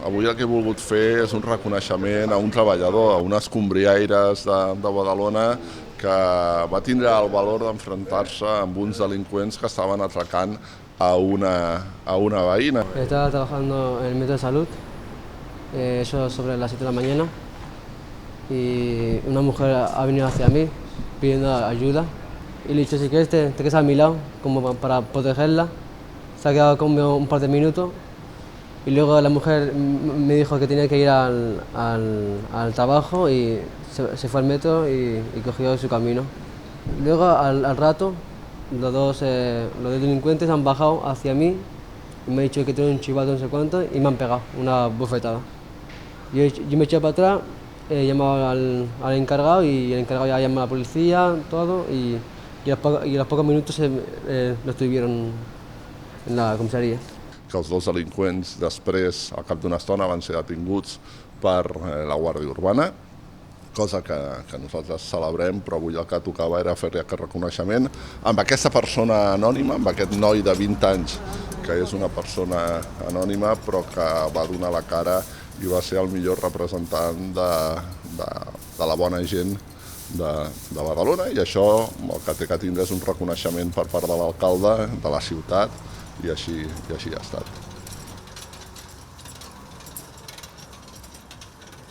Avui el que he volgut fer és un reconeixement a un treballador, a un escombriaires de Badalona que va tindre el valor d'enfrontar-se amb uns delinqüents que estaven atracant a una veïna. Estaba trabajando en el metro de salud, eso sobre las 7 de la mañana, y una mujer ha venido hacia mí pidiendo ayuda y le he dicho, si quieres te quedas a mi lado como para protegerla. Se ha quedado conmigo un par de minutos y luego la mujer me dijo que tenía que ir al trabajo y se fue al metro y cogió su camino. Luego al rato los dos delincuentes han bajado hacia mí y me han dicho que tengo un chivato no sé cuánto y me han pegado una bofetada. Yo me eché para atrás, he llamado al encargado y el encargado ya llamó a la policía, todo, y a los pocos minutos lo estuvieron en la comisaría. Que els dos delinqüents després, al cap d'una estona, van ser detinguts per la Guàrdia Urbana, cosa que nosaltres celebrem, però avui el que tocava era fer aquest reconeixement amb aquesta persona anònima, amb aquest noi de 20 anys, que és una persona anònima, però que va donar la cara i va ser el millor representant de la bona gent de Badalona, i això el que té que tindre és un reconeixement per part de l'alcalde de la ciutat, i així ha estat.